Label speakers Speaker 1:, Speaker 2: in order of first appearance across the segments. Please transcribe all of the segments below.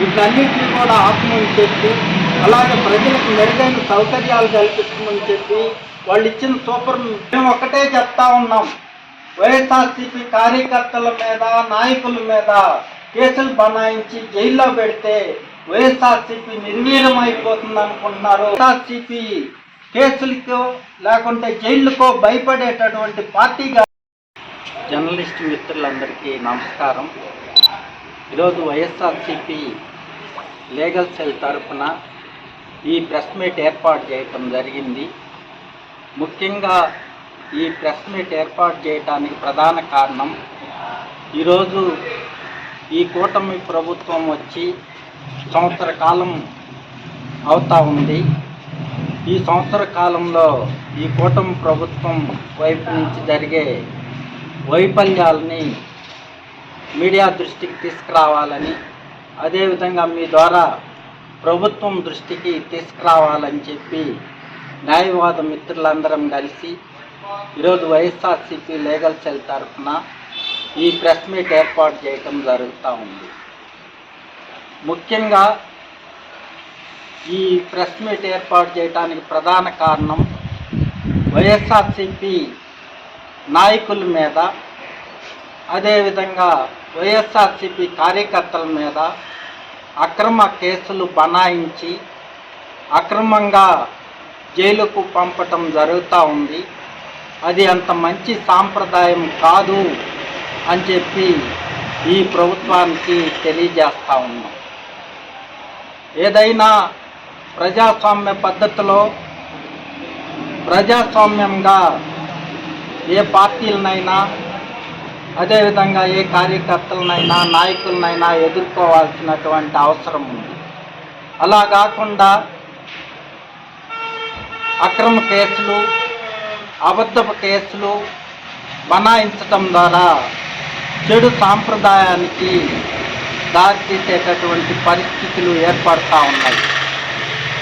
Speaker 1: వీటన్నిటిని కూడా ఆపమని చెప్పి, అలాగే ప్రజలకు మెరుగైన సౌకర్యాలు కల్పించమని చెప్పి వాళ్ళు ఇచ్చిన సూపర్. మేము ఒక్కటే చెప్తా ఉన్నాం, వైఎస్ఆర్సీపీ కార్యకర్తల మీద, నాయకుల మీద కేసులు బనాయించి జైల్లో పెడితే వైఎస్ఆర్సీపీ నిర్వీర్యం అయిపోతుంది అనుకుంటున్నారు. వైఎస్ఆర్సీపీ కేసులకో లేకుంటే జైళ్ళకో భయపడేటటువంటి పార్టీగా. జర్నలిస్ట్ మిత్రులందరికీ నమస్కారం. ఈరోజు వైఎస్ఆర్సీపీ లీగల్ సెల్ తరఫున ఈ ప్రెస్ మీట్ ఏర్పాటు చేయటం జరిగింది. ముఖ్యంగా ఈ ప్రెస్ మీట్ ఏర్పాటు చేయడానికి ప్రధాన కారణం, ఈరోజు ఈ కూటమి ప్రభుత్వం వచ్చి సంవత్సర కాలం అవుతా ఉంది. ఈ సంవత్సర కాలంలో ఈ కూటమి ప్రభుత్వం వైపు నుంచి జరిగే వైఫల్యాలని మీడియా దృష్టికి తీసుకురావాలని, అదేవిధంగా మీ ద్వారా ప్రభుత్వం దృష్టికి తీసుకురావాలని చెప్పి న్యాయవాద మిత్రులందరం కలిసి ఈరోజు వైఎస్ఆర్సీపీ లీగల్ సెల్ తరఫున ఈ ప్రెస్ మీట్ ఏర్పాటు చేయటం జరుగుతూ ఉంది. ముఖ్యంగా ఈ ప్రెస్ మీట్ ఏర్పాటు చేయడానికి ప్రధాన కారణం, వైఎస్ఆర్సీపీ నాయకుల మీద, అదేవిధంగా వైఎస్ఆర్సీపీ కార్యకర్తల మీద అక్రమ కేసులు బనాయించి అక్రమంగా జైలుకు పంపటం జరుగుతూ ఉంది. అది అంత మంచి సాంప్రదాయం కాదు అని చెప్పి ఈ ప్రభుత్వానికి తెలియజేస్తూ ఉన్నాం. ఏదైనా ప్రజాస్వామ్య పద్ధతిలో ప్రజాస్వామ్యంగా ఏ పార్టీలనైనా, అదేవిధంగా ఏ కార్యకర్తలనైనా, నాయకులనైనా ఎదుర్కోవాల్సినటువంటి అవసరం ఉంది. అలా కాకుండా అక్రమ కేసులు, అబద్ధపు కేసులు బనాయించటం ద్వారా చెడు సాంప్రదాయానికి దారితీసేటటువంటి పరిస్థితులు ఏర్పడతా ఉన్నాయి.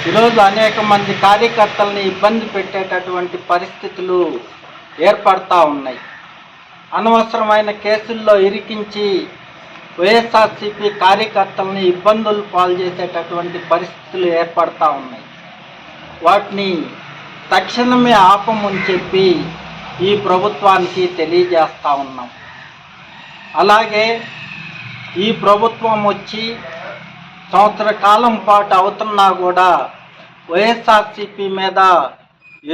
Speaker 1: ఈరోజు అనేక మంది కార్యకర్తల్ని ఇబ్బంది పెట్టేటటువంటి పరిస్థితులు ఏర్పడతా ఉన్నాయి. అనవసరమైన కేసుల్లో ఇరికించి వైఎస్ఆర్సీపీ కార్యకర్తల్ని ఇబ్బందులు పాలు చేసేటటువంటి పరిస్థితులు ఏర్పడతా ఉన్నాయి. వాటిని తక్షణమే ఆపమని చెప్పి ఈ ప్రభుత్వానికి తెలియజేస్తూ ఉన్నాం. అలాగే ఈ ప్రభుత్వం వచ్చి సంవత్సర కాలం పాటు అవుతున్నా కూడా వైఎస్ఆర్సీపీ మీద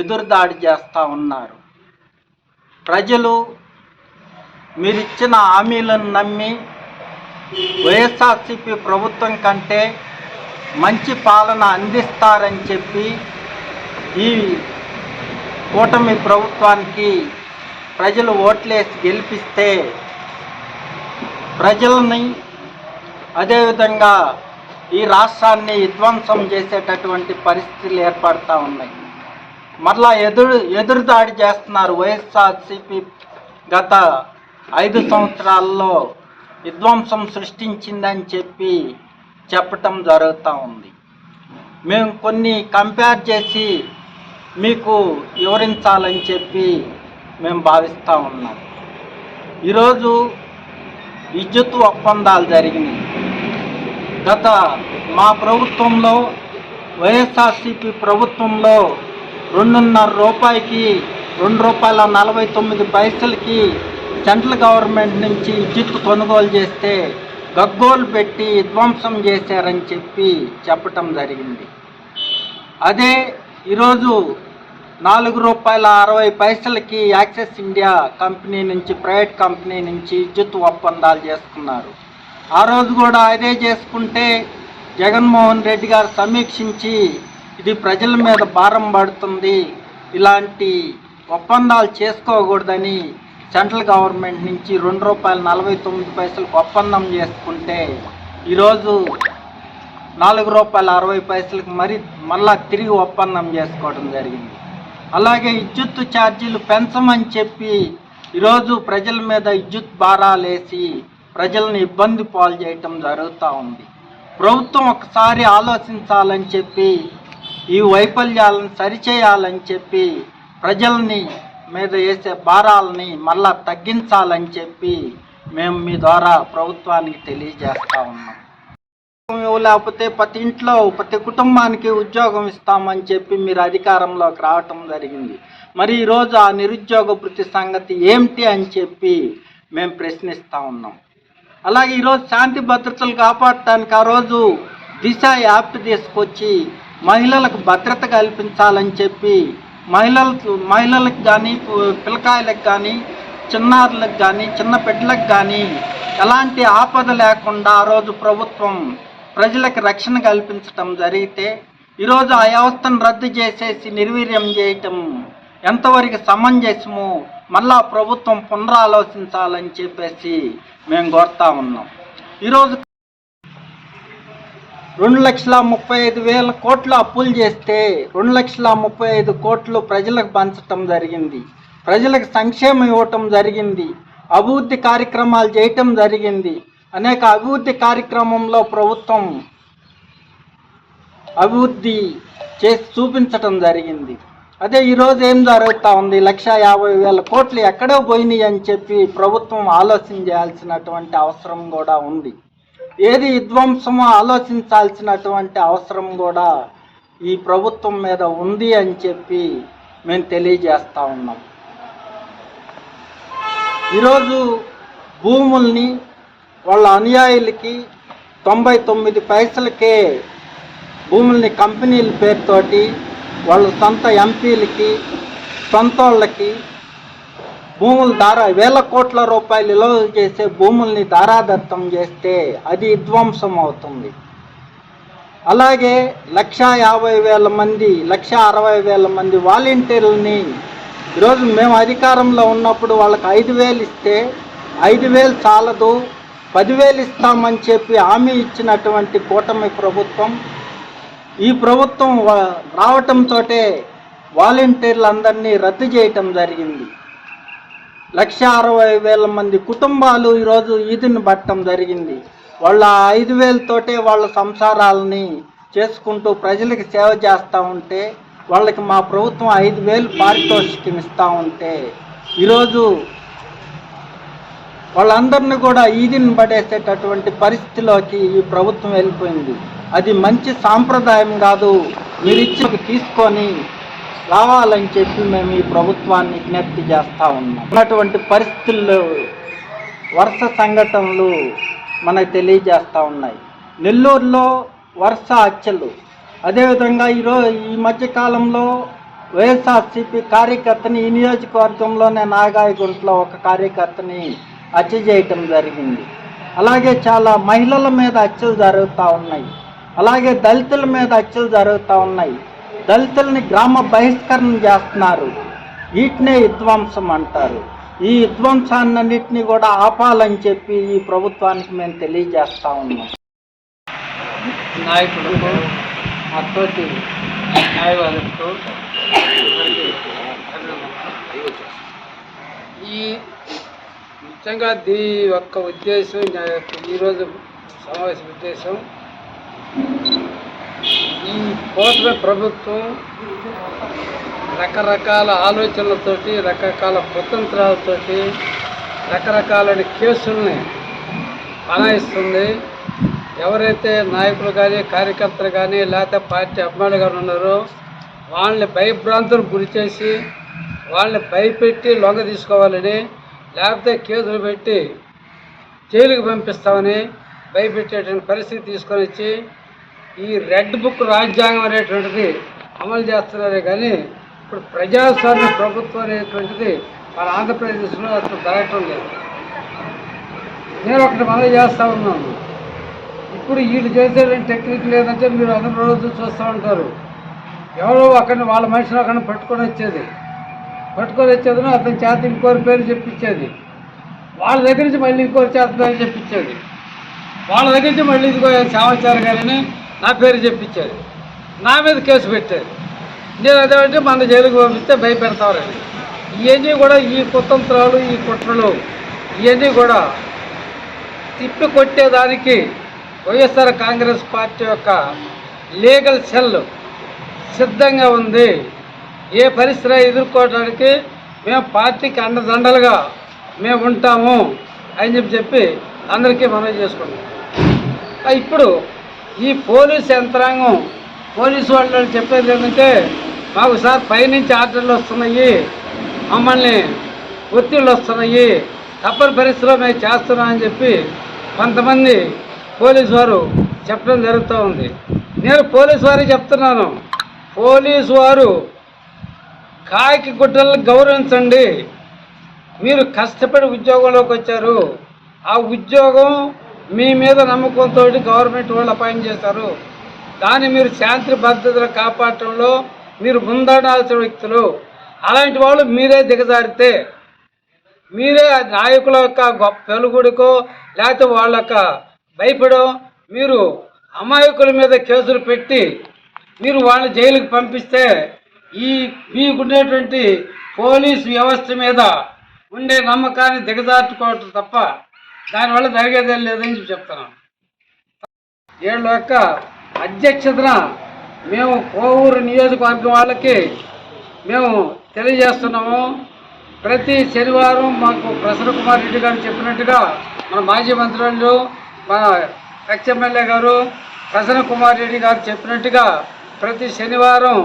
Speaker 1: ఎదురుదాడి చేస్తూ ఉన్నారు. ప్రజలు మీరిచ్చిన హామీలను నమ్మి వైఎస్ఆర్సీపీ ప్రభుత్వం కంటే మంచి పాలన అందిస్తారని చెప్పి ఈ కూటమి ప్రభుత్వానికి ప్రజలు ఓట్లేసి గెలిపిస్తే ప్రజల్ని, అదేవిధంగా ఈ రాష్ట్రాన్ని విధ్వంసం చేసేటటువంటి పరిస్థితులు ఏర్పడతా ఉన్నాయి. మరలా ఎదురుదాడి చేస్తున్నారు. వైఎస్ఆర్సీపీ గత 5 సంవత్సరాల్లో విధ్వంసం సృష్టించిందని చెప్పి చెప్పటం జరుగుతూ ఉంది. మేము కొన్ని కంపేర్ చేసి మీకు వివరించాలని చెప్పి మేము భావిస్తూ ఉన్నాం. ఈరోజు విద్యుత్ ఒప్పందాలు జరిగినాయి. గత మా ప్రభుత్వంలో, వైఎస్ఆర్సీపీ ప్రభుత్వంలో ₹2.5 ₹2.49 సెంట్రల్ గవర్నమెంట్ నుంచి విద్యుత్ కొనుగోలు చేస్తే గగ్గోలు పెట్టి విధ్వంసం చేశారని చెప్పి చెప్పటం జరిగింది. అదే ఈరోజు ₹4.60 యాక్సెస్ ఇండియా కంపెనీ నుంచి, ప్రైవేట్ కంపెనీ నుంచి విద్యుత్ ఒప్పందాలు చేసుకున్నారు. ఆ రోజు కూడా అదే చేసుకుంటే జగన్మోహన్ రెడ్డి గారు సమీక్షించి ఇది ప్రజల మీద భారం పడుతుంది, ఇలాంటి ఒప్పందాలు చేసుకోకూడదని సెంట్రల్ గవర్నమెంట్ నుంచి ₹2.49 ఒప్పందం చేసుకుంటే ఈరోజు ₹4.60 మళ్ళా తిరిగి ఒప్పందం చేసుకోవడం జరిగింది. అలాగే విద్యుత్ ఛార్జీలు పెంచమని చెప్పి ఈరోజు ప్రజల మీద విద్యుత్ భారాలేసి ప్రజల్ని ఇబ్బంది పాలు చేయటం జరుగుతూ ఉంది. ప్రభుత్వం ఒకసారి ఆలోచించాలని చెప్పి, ఈ వైఫల్యాలను సరిచేయాలని చెప్పి, ప్రజల్ని మీద వేసే భారాలని మళ్ళా తగ్గించాలని చెప్పి మేము మీ ద్వారా ప్రభుత్వానికి తెలియజేస్తూ ఉన్నాం. లేకపోతే ప్రతి ఇంట్లో ప్రతి కుటుంబానికి ఉద్యోగం ఇస్తామని చెప్పి మీరు అధికారంలోకి రావటం జరిగింది. మరి ఈరోజు ఆ నిరుద్యోగ భృతి సంగతి ఏమిటి అని చెప్పి మేము ప్రశ్నిస్తూ ఉన్నాం. అలాగే ఈరోజు శాంతి భద్రతలు కాపాడటానికి ఆ రోజు దిశ యాప్ తీసుకొచ్చి మహిళలకు భద్రత కల్పించాలని చెప్పి మహిళలకు కానీ పిల్లకాయలకు కానీ చిన్నారులకు కానీ చిన్న బిడ్డలకు కానీ ఎలాంటి ఆపద లేకుండా ఆ రోజు ప్రభుత్వం ప్రజలకు రక్షణ కల్పించటం జరిగితే ఈరోజు ఆ వ్యవస్థను రద్దు చేసేసి నిర్వీర్యం చేయటం ఎంతవరకు సమంజసము, మళ్ళా ప్రభుత్వం పునరాలోచించాలని చెప్పేసి మేము కోరుతా ఉన్నాం. ఈరోజు 2,35,000 కోట్లు అప్పులు చేస్తే 2,35,000 కోట్లు ప్రజలకు పంచటం జరిగింది. ప్రజలకు సంక్షేమం ఇవ్వటం జరిగింది. అభివృద్ధి కార్యక్రమాలు చేయటం జరిగింది. అనేక అభివృద్ధి కార్యక్రమంలో ప్రభుత్వం అభివృద్ధి చేసి చూపించటం జరిగింది. అదే ఈరోజు ఏం జరుగుతూ ఉంది, 1,50,000 కోట్లు ఎక్కడో పోయినాయి అని చెప్పి ప్రభుత్వం ఆలోచన చేయాల్సినటువంటి అవసరం కూడా ఉంది. ఏది విధ్వంసమో ఆలోచించాల్సినటువంటి అవసరం కూడా ఈ ప్రభుత్వం మీద ఉంది అని చెప్పి మేము తెలియజేస్తూ ఉన్నాం. ఈరోజు భూముల్ని వాళ్ళ అనుయాయులకి 99 పైసలకే భూముల్ని కంపెనీల పేరుతోటి వాళ్ళ సొంత ఎంపీలకి సొంత వాళ్ళకి భూములు వేల కోట్ల రూపాయలు విలువ చేసే భూముల్ని దారాదత్తం చేస్తే అది విధ్వంసం అవుతుంది. అలాగే 1,50,000 మంది 1,60,000 మంది వాలంటీర్లని ఈరోజు మేము అధికారంలో ఉన్నప్పుడు వాళ్ళకి 5,000 ఇస్తే 5,000 చాలదు 10,000 ఇస్తామని చెప్పి హామీ ఇచ్చినటువంటి కూటమి ప్రభుత్వం ఈ ప్రభుత్వం రావటంతో వాలంటీర్లందరినీ రద్దు చేయటం జరిగింది. 1,60,000 మంది కుటుంబాలు ఈరోజు ఈదిని పట్టడం జరిగింది. వాళ్ళ 5,000 తోటే వాళ్ళ సంసారాలని చేసుకుంటూ ప్రజలకు సేవ చేస్తూ ఉంటే వాళ్ళకి మా ప్రభుత్వం 5,000 పారితోషికం ఇస్తూ ఉంటే ఈరోజు వాళ్ళందరినీ కూడా ఈదిని పడేసేటటువంటి పరిస్థితిలోకి ఈ ప్రభుత్వం వెళ్ళిపోయింది. అది మంచి సాంప్రదాయం కాదు. మీరు ఇచ్చి తీసుకొని రావాలని చెప్పి మేము ఈ ప్రభుత్వాన్ని విజ్ఞప్తి చేస్తూ ఉన్నాం. ఉన్నటువంటి పరిస్థితుల్లో వరుస సంఘటనలు మనకు తెలియజేస్తూ ఉన్నాయి. నెల్లూరులో వరుస హత్యలు, అదేవిధంగా ఈ మధ్యకాలంలో వైఎస్ఆర్సీపీ కార్యకర్తని ఈ నియోజకవర్గంలోనే నాగాయగుంటలో ఒక కార్యకర్తని హత్య చేయటం జరిగింది. అలాగే చాలా మహిళల మీద హత్యలు జరుగుతూ ఉన్నాయి. అలాగే దళితుల మీద హత్యలు జరుగుతూ ఉన్నాయి. దళితుల్ని గ్రామ బహిష్కరణ చేస్తున్నారు. వీటినే విధ్వంసం అంటారు. ఈ విధ్వంసాన్నింటినీ కూడా ఆపాలని చెప్పి ఈ ప్రభుత్వానికి మేము తెలియజేస్తూ ఉన్నాం. నాయకులకు అతోటి న్యాయవాదులకు
Speaker 2: ఈ ముఖ్యంగా యొక్క ఉద్దేశం ఈరోజు సమావేశ ఉద్దేశం ఈ కూటమి ప్రభుత్వం రకరకాల ఆలోచనలతోటి రకరకాల కుతంత్రాలతోటి రకరకాలైన కేసుల్ని బనాయిస్తుంది. ఎవరైతే నాయకులు కానీ కార్యకర్తలు కానీ లేకపోతే పార్టీ అభిమానులు కానీ ఉన్నారో వాళ్ళని భయభ్రాంతులకు గురి చేసి వాళ్ళని భయపెట్టి లొంగ తీసుకోవాలని లేకపోతే కేసులు పెట్టి జైలుకి పంపిస్తామని భయపెట్టేటువంటి పరిస్థితి తీసుకొని వచ్చి ఈ రెడ్ బుక్ రాజ్యాంగం అనేటువంటిది అమలు చేస్తున్నారే కానీ ఇప్పుడు ప్రజాస్వామ్య ప్రభుత్వం అనేటువంటిది మన ఆంధ్రప్రదేశ్లో అసలు జరగటం లేదు. నేను ఒకటి మనవి చేస్తూ ఉన్నాను. ఇప్పుడు వీళ్ళు చేసేటువంటి టెక్నిక్ లేదంటే మీరు అందరూ రోజు చూస్తూ ఉంటారు. ఎవరో అక్కడిని వాళ్ళ మనుషులు అక్కడ పట్టుకొని వచ్చేది అతని చేత ఇంకోరి పేరు చెప్పించేది, వాళ్ళ దగ్గర నుంచి మళ్ళీ ఇంకోరి చేత పేరు చెప్పించేది, వాళ్ళ దగ్గర నుంచి మళ్ళీ ఇదిగో సామాచారం గారని నా పేరు చెప్పించేది, నా మీద కేసు పెట్టేది. నేను అదేమంటే మన జైలుకు పంపిస్తే భయపెడతారని. ఇవన్నీ కూడా ఈ కుతంత్రాలు ఈ కుట్రలు ఇవన్నీ కూడా తిప్పి కొట్టేదానికి వైఎస్ఆర్ కాంగ్రెస్ పార్టీ యొక్క లీగల్ సెల్ సిద్ధంగా ఉంది. ఏ పరిస్థితి ఎదుర్కోవడానికి మేము పార్టీకి అండదండలుగా మేము ఉంటాము అని చెప్పి అందరికీ మనం చేసుకున్నాం. ఇప్పుడు ఈ పోలీస్ యంత్రాంగం పోలీసు వాళ్ళు చెప్పేది ఏంటంటే మాకు సార్ పైనుంచి ఆర్డర్లు వస్తున్నాయి, మమ్మల్ని ఒత్తిళ్ళు వస్తున్నాయి, తప్పని పరిస్థితిలో మేము చేస్తున్నామని చెప్పి కొంతమంది పోలీసు వారు చెప్పడం జరుగుతూ ఉంది. నేను పోలీసు వారికి చెప్తున్నాను, పోలీసు వారు కాకి గుడ్డలను గౌరవించండి. మీరు కష్టపడి ఉద్యోగంలోకి వచ్చారు, ఆ ఉద్యోగం మీ మీద నమ్మకంతో గవర్నమెంట్ వాళ్ళు అపాయింట్ చేశారు. దాన్ని మీరు శాంతి భద్రతలు కాపాడటంలో మీరు ముందడాల్సిన వ్యక్తులు. అలాంటి వాళ్ళు మీరే దిగజారితే, మీరే నాయకుల యొక్క గొప్ప పెలుగుడికో లేకపోతే వాళ్ళ యొక్క భయపడో మీరు అమాయకుల మీద కేసులు పెట్టి మీరు వాళ్ళని జైలుకి పంపిస్తే మీకుండేటువంటి పోలీస్ వ్యవస్థ మీద ఉండే నమ్మకాన్ని దిగజార్చుకోవటం తప్ప దానివల్ల జరిగేదే లేదని చెప్తున్నాను. వీళ్ళ యొక్క అధ్యక్షతన మేము కోవూరు నియోజకవర్గం వాళ్ళకి మేము తెలియజేస్తున్నాము. ప్రతి శనివారం మాకు ప్రసన్న కుమార్ రెడ్డి గారు చెప్పినట్టుగా మన మాజీ మంత్రులు మన ఎక్స్ ఎమ్మెల్యే గారు ప్రసన్న కుమార్ రెడ్డి గారు చెప్పినట్టుగా ప్రతి శనివారం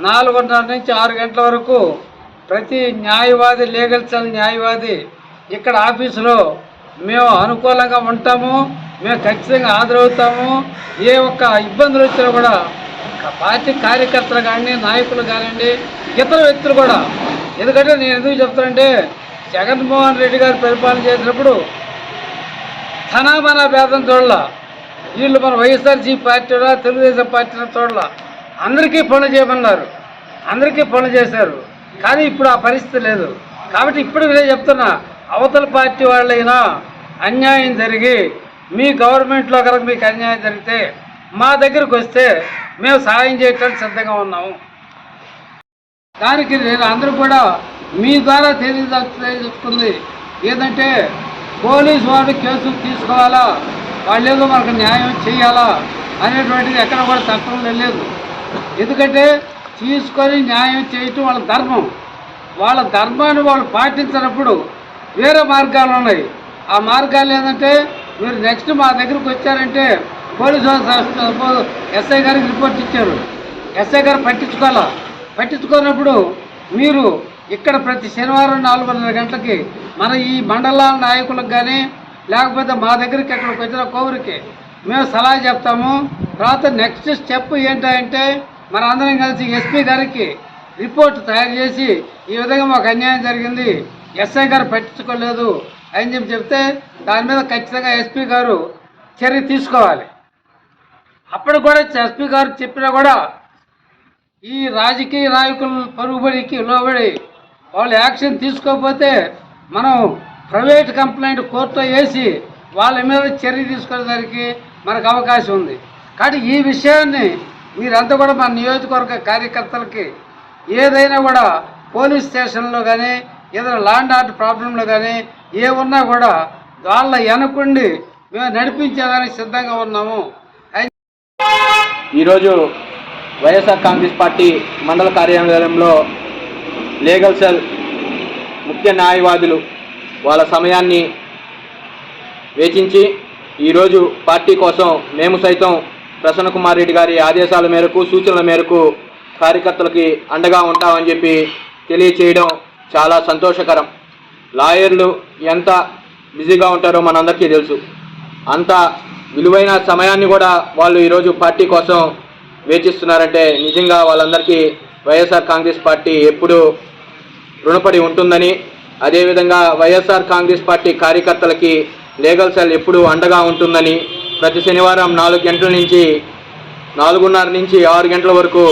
Speaker 2: 4:30 నుంచి 6 గంటల వరకు ప్రతి న్యాయవాది, లీగల్ సెల్ న్యాయవాది ఇక్కడ ఆఫీసులో మేము అనుకూలంగా ఉంటాము. మేము ఖచ్చితంగా హాజరవుతాము. ఏ ఒక్క ఇబ్బందులు వచ్చినా కూడా పార్టీ కార్యకర్తలు కానీ, నాయకులు కానివ్వండి, ఇతర వ్యక్తులు కూడా. ఎందుకంటే నేను ఎందుకు చెప్తానంటే, జగన్మోహన్ రెడ్డి గారు పరిపాలన చేసినప్పుడు ధనామన భేదం చూడాల. వీళ్ళు మన వైఎస్ఆర్సీ పార్టీలో తెలుగుదేశం పార్టీలో చూడాల. అందరికీ పనులు చేయమన్నారు, అందరికీ పనులు చేశారు. కానీ ఇప్పుడు ఆ పరిస్థితి లేదు. కాబట్టి ఇప్పుడు నేను చెప్తున్నా, అవతల పార్టీ వాళ్ళైనా అన్యాయం జరిగి మీ గవర్నమెంట్లో కనుక మీకు అన్యాయం జరిగితే మా దగ్గరకు వస్తే మేము సహాయం చేయడానికి సిద్ధంగా ఉన్నాము. దానికి నేను అందరూ కూడా మీ ద్వారా తెలియజేస్తుంది ఏంటంటే, పోలీసు వాళ్ళు కేసులు తీసుకోవాలా, వాళ్ళు ఏదో మనకు న్యాయం చేయాలా అనేటువంటిది ఎక్కడ కూడా చట్టంలో లేదు. ఎందుకంటే తీసుకొని న్యాయం చేయటం వాళ్ళ ధర్మం. వాళ్ళ ధర్మాన్ని వాళ్ళు పాటించినప్పుడు వేరే మార్గాలు ఉన్నాయి. ఆ మార్గాలు ఏంటంటే, మీరు నెక్స్ట్ మా దగ్గరకు వచ్చారంటే పోలీసు వాళ్ళు ఎస్ఐ గారికి రిపోర్ట్ ఇచ్చారు, ఎస్ఐ గారు పట్టించుకోనప్పుడు మీరు ఇక్కడ ప్రతి శనివారం 4:30 గంటలకి మన ఈ మండలాల నాయకులకు కానీ లేకపోతే మా దగ్గరికి ఎక్కడికి వచ్చిన కోవూరికి మేము సలహా చెప్తాము. తర్వాత నెక్స్ట్ స్టెప్ ఏంటంటే, మన అందరం కలిసి ఎస్పీ గారికి రిపోర్ట్ తయారు చేసి ఈ విధంగా మాకు అన్యాయం జరిగింది, ఎస్ఐ గారు పట్టించుకోలేదు అని చెప్తే దాని మీద ఖచ్చితంగా ఎస్పీ గారు చర్య తీసుకోవాలి. అప్పుడు కూడా ఎస్పీ గారు చెప్పినా కూడా ఈ రాజకీయ నాయకులు పరుగుబడికి లోబడి వాళ్ళు యాక్షన్ తీసుకోకపోతే మనం ప్రైవేట్ కంప్లైంట్ కోర్టులో వేసి వాళ్ళ మీద చర్య తీసుకునేదానికి మనకు అవకాశం ఉంది. కాబట్టి ఈ విషయాన్ని మీరంతా కూడా మన నియోజకవర్గ కార్యకర్తలకి ఏదైనా కూడా పోలీస్ స్టేషన్లో కానీ ఏదైనా ల్యాండ్ ఆర్డర్ ప్రాబ్లంలో కానీ ఏమున్నా కూడా వాళ్ళ వెనకుండి మేము నడిపించేదానికి సిద్ధంగా ఉన్నాము.
Speaker 3: ఈరోజు వైఎస్ఆర్ కాంగ్రెస్ పార్టీ మండల కార్యాలయంలో లీగల్ సెల్ ముఖ్య న్యాయవాదులు వాళ్ళ సమయాన్ని వేచించి ఈరోజు పార్టీ కోసం మేము సైతం ప్రసన్న కుమార్ రెడ్డి గారి ఆదేశాల మేరకు, సూచనల మేరకు కార్యకర్తలకి అండగా ఉంటామని చెప్పి తెలియచేయడం చాలా సంతోషకరం. లాయర్లు ఎంత బిజీగా ఉంటారో మనందరికీ తెలుసు. అంత విలువైన సమయాన్ని కూడా వాళ్ళు ఈరోజు పార్టీ కోసం వేచిస్తున్నారంటే నిజంగా వాళ్ళందరికీ వైఎస్ఆర్ కాంగ్రెస్ పార్టీ ఎప్పుడూ రుణపడి ఉంటుందని, అదేవిధంగా వైఎస్ఆర్ కాంగ్రెస్ పార్టీ కార్యకర్తలకి లీగల్ సెల్ ఎప్పుడూ అండగా ఉంటుందని, ప్రతి శనివారం 4:30 నుంచి 6 గంటల వరకు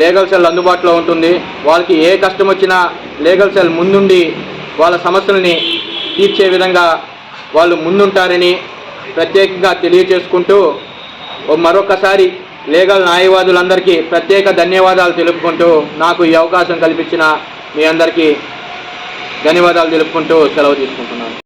Speaker 3: లీగల్ సెల్ అందుబాటులో ఉంటుంది. వాళ్ళకి ఏ కష్టం వచ్చినా లీగల్ సెల్ ముందుండి వాళ్ళ సమస్యల్ని తీర్చే విధంగా వాళ్ళు ముందుంటారని ప్రత్యేకంగా తెలియచేసుకుంటూ మరొకసారి లీగల్ న్యాయవాదులందరికీ ప్రత్యేక ధన్యవాదాలు తెలుపుకుంటూ నాకు ఈ అవకాశం కల్పించిన మీ అందరికీ ధన్యవాదాలు తెలుపుకుంటూ సెలవు తీసుకుంటున్నాను.